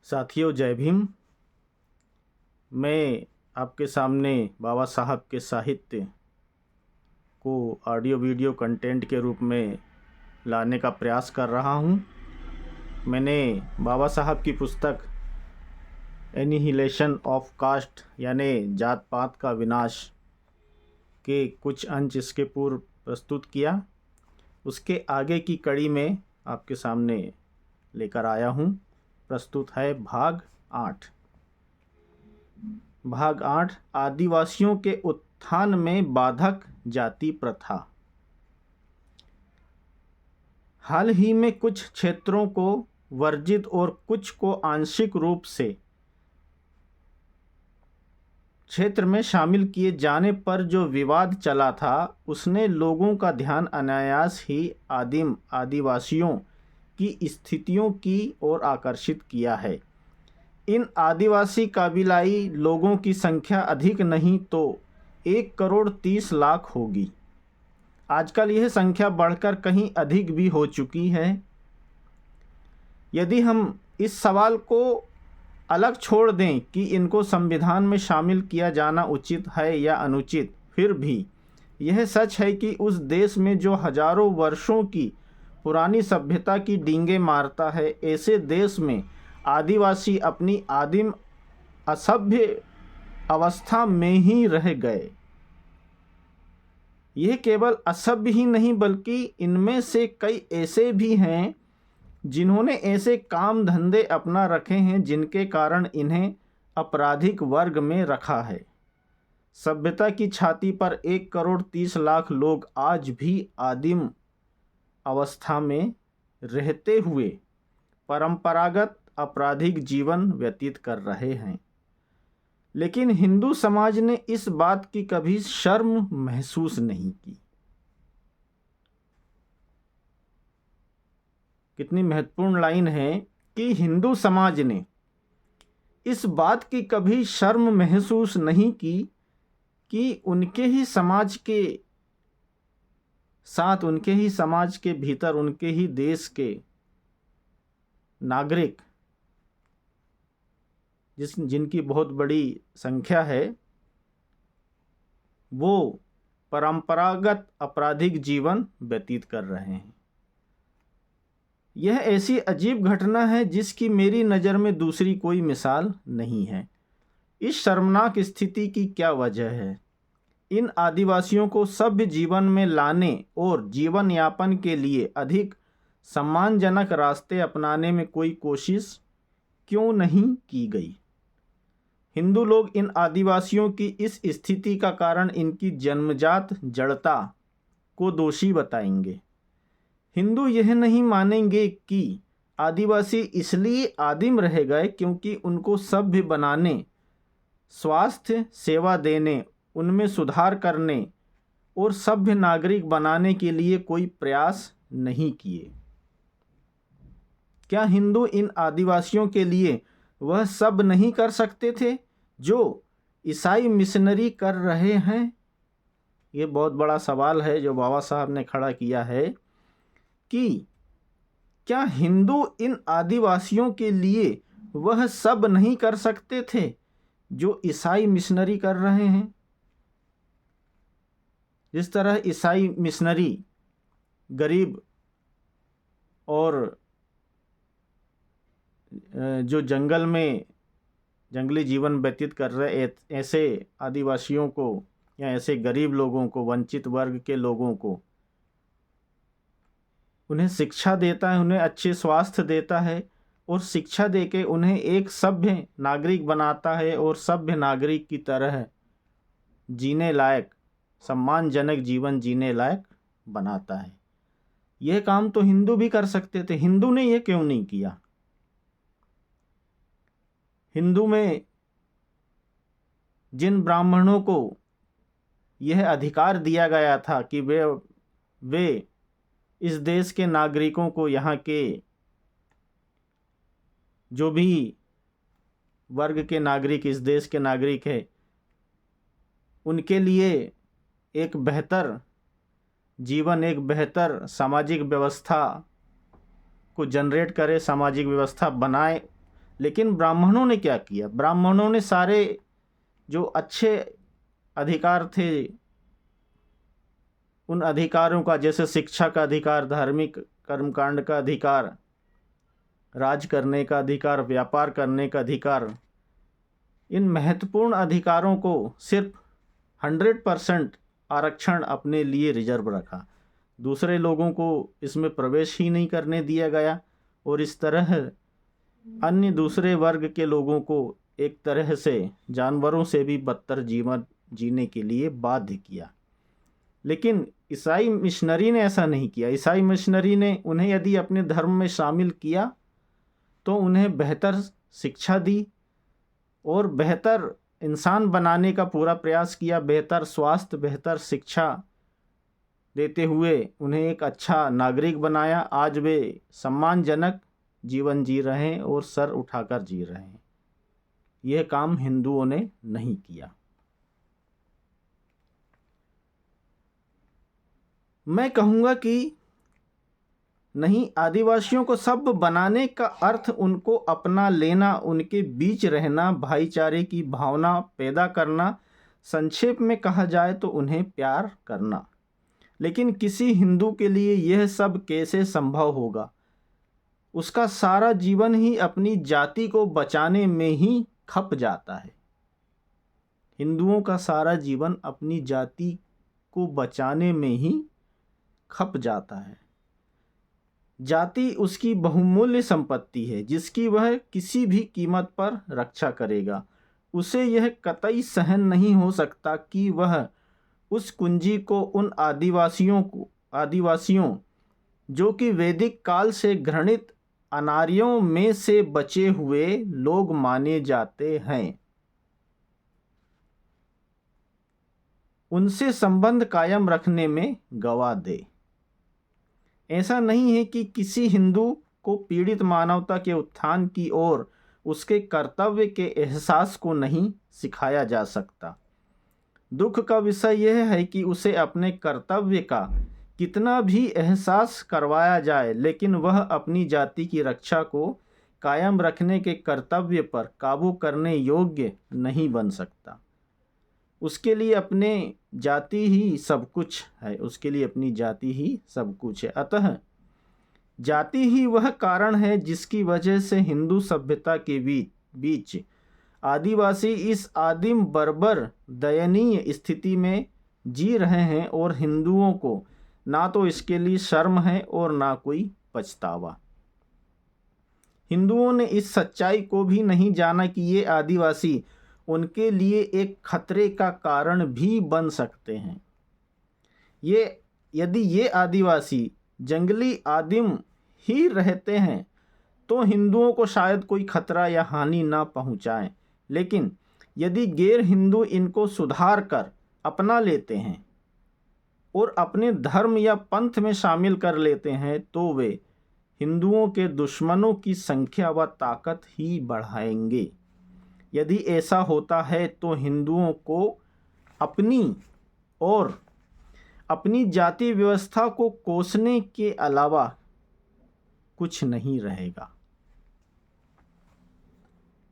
साथियों, जय भीम। मैं आपके सामने बाबा साहब के साहित्य को ऑडियो वीडियो कंटेंट के रूप में लाने का प्रयास कर रहा हूँ। मैंने बाबा साहब की पुस्तक एनिहिलेशन ऑफ कास्ट यानी जात पात का विनाश के कुछ अंश इसके पूर्व प्रस्तुत किया। उसके आगे की कड़ी में आपके सामने लेकर आया हूँ। प्रस्तुत है भाग 8। भाग 8 आदिवासियों के उत्थान में बाधक जाति प्रथा। हाल ही में कुछ क्षेत्रों को वर्जित और कुछ को आंशिक रूप से क्षेत्र में शामिल किए जाने पर जो विवाद चला था, उसने लोगों का ध्यान अनायास ही आदिम आदिवासियों की स्थितियों की ओर आकर्षित किया है। इन आदिवासी कबीलाई लोगों की संख्या अधिक नहीं तो 1,30,00,000 होगी। आजकल यह संख्या बढ़कर कहीं अधिक भी हो चुकी है। यदि हम इस सवाल को अलग छोड़ दें कि इनको संविधान में शामिल किया जाना उचित है या अनुचित, फिर भी यह सच है कि उस देश में जो हजारों वर्षों की पुरानी सभ्यता की डींगे मारता है, ऐसे देश में आदिवासी अपनी आदिम असभ्य अवस्था में ही रह गए। यह केवल असभ्य ही नहीं बल्कि इनमें से कई ऐसे भी हैं जिन्होंने ऐसे काम धंधे अपना रखे हैं जिनके कारण इन्हें आपराधिक वर्ग में रखा है। सभ्यता की छाती पर 1,30,00,000 लोग आज भी आदिम अवस्था में रहते हुए परंपरागत आपराधिक जीवन व्यतीत कर रहे हैं। लेकिन हिंदू समाज ने इस बात की कभी शर्म महसूस नहीं की। कितनी महत्वपूर्ण लाइन है कि हिंदू समाज ने इस बात की कभी शर्म महसूस नहीं की कि उनके ही समाज के साथ, उनके ही समाज के भीतर, उनके ही देश के नागरिक जिनकी बहुत बड़ी संख्या है, वो परंपरागत आपराधिक जीवन व्यतीत कर रहे हैं। यह ऐसी अजीब घटना है जिसकी मेरी नज़र में दूसरी कोई मिसाल नहीं है। इस शर्मनाक स्थिति की क्या वजह है? इन आदिवासियों को सभ्य जीवन में लाने और जीवन यापन के लिए अधिक सम्मानजनक रास्ते अपनाने में कोई कोशिश क्यों नहीं की गई? हिंदू लोग इन आदिवासियों की इस स्थिति का कारण इनकी जन्मजात जड़ता को दोषी बताएंगे। हिंदू यह नहीं मानेंगे कि आदिवासी इसलिए आदिम रह गए क्योंकि उनको सभ्य बनाने, स्वास्थ्य सेवा देने, उनमें सुधार करने और सभ्य नागरिक बनाने के लिए कोई प्रयास नहीं किए। क्या हिंदू इन आदिवासियों के लिए वह सब नहीं कर सकते थे जो ईसाई मिशनरी कर रहे हैं? ये बहुत बड़ा सवाल है जो बाबा साहब ने खड़ा किया है कि क्या हिंदू इन आदिवासियों के लिए वह सब नहीं कर सकते थे जो ईसाई मिशनरी कर रहे हैं? जिस तरह ईसाई मिशनरी गरीब और जो जंगल में जंगली जीवन व्यतीत कर रहे ऐसे आदिवासियों को या ऐसे गरीब लोगों को, वंचित वर्ग के लोगों को, उन्हें शिक्षा देता है, उन्हें अच्छे स्वास्थ्य देता है और शिक्षा देके उन्हें एक सभ्य नागरिक बनाता है और सभ्य नागरिक की तरह जीने लायक, सम्मानजनक जीवन जीने लायक बनाता है। यह काम तो हिंदू भी कर सकते थे। हिंदू ने यह क्यों नहीं किया? हिंदू में जिन ब्राह्मणों को यह अधिकार दिया गया था कि वे इस देश के नागरिकों को, यहाँ के जो भी वर्ग के नागरिक इस देश के नागरिक है, उनके लिए एक बेहतर जीवन, एक बेहतर सामाजिक व्यवस्था को जनरेट करे, सामाजिक व्यवस्था बनाए, लेकिन ब्राह्मणों ने क्या किया? ब्राह्मणों ने सारे जो अच्छे अधिकार थे, उन अधिकारों का, जैसे शिक्षा का अधिकार, धार्मिक कर्मकांड का अधिकार, राज करने का अधिकार, व्यापार करने का अधिकार, इन महत्वपूर्ण अधिकारों को सिर्फ 100% आरक्षण अपने लिए रिजर्व रखा। दूसरे लोगों को इसमें प्रवेश ही नहीं करने दिया गया और इस तरह अन्य दूसरे वर्ग के लोगों को एक तरह से जानवरों से भी बदतर जीवन जीने के लिए बाध्य किया। लेकिन ईसाई मिशनरी ने ऐसा नहीं किया। ईसाई मिशनरी ने उन्हें यदि अपने धर्म में शामिल किया तो उन्हें बेहतर शिक्षा दी और बेहतर इंसान बनाने का पूरा प्रयास किया। बेहतर स्वास्थ्य, बेहतर शिक्षा देते हुए उन्हें एक अच्छा नागरिक बनाया। आज वे सम्मानजनक जीवन जी रहे हैं और सर उठाकर जी रहे हैं। यह काम हिंदुओं ने नहीं किया। मैं कहूँगा कि नहीं, आदिवासियों को सभ्य बनाने का अर्थ उनको अपना लेना, उनके बीच रहना, भाईचारे की भावना पैदा करना, संक्षेप में कहा जाए तो उन्हें प्यार करना। लेकिन किसी हिंदू के लिए यह सब कैसे संभव होगा? उसका सारा जीवन ही अपनी जाति को बचाने में ही खप जाता है। हिंदुओं का सारा जीवन अपनी जाति को बचाने में ही खप जाता है। जाति उसकी बहुमूल्य संपत्ति है जिसकी वह किसी भी कीमत पर रक्षा करेगा। उसे यह कतई सहन नहीं हो सकता कि वह उस कुंजी को उन आदिवासियों जो कि वैदिक काल से घृणित अनार्यों में से बचे हुए लोग माने जाते हैं, उनसे संबंध कायम रखने में गवा दे। ऐसा नहीं है कि किसी हिंदू को पीड़ित मानवता के उत्थान की ओर उसके कर्तव्य के एहसास को नहीं सिखाया जा सकता। दुख का विषय यह है कि उसे अपने कर्तव्य का कितना भी एहसास करवाया जाए, लेकिन वह अपनी जाति की रक्षा को कायम रखने के कर्तव्य पर काबू करने योग्य नहीं बन सकता। उसके लिए अपने जाति ही सब कुछ है, उसके लिए अपनी जाति ही सब कुछ है। अतः जाति ही वह कारण है जिसकी वजह से हिंदू सभ्यता के बीच आदिवासी इस आदिम बर्बर दयनीय स्थिति में जी रहे हैं और हिंदुओं को ना तो इसके लिए शर्म है और ना कोई पछतावा। हिंदुओं ने इस सच्चाई को भी नहीं जाना कि ये आदिवासी उनके लिए एक खतरे का कारण भी बन सकते हैं। यदि ये आदिवासी जंगली आदिम ही रहते हैं तो हिंदुओं को शायद कोई खतरा या हानि ना पहुंचाएं, लेकिन यदि गैर हिंदू इनको सुधार कर अपना लेते हैं और अपने धर्म या पंथ में शामिल कर लेते हैं तो वे हिंदुओं के दुश्मनों की संख्या व ताकत ही बढ़ाएंगे। यदि ऐसा होता है तो हिंदुओं को अपनी जाति व्यवस्था को कोसने के अलावा कुछ नहीं रहेगा।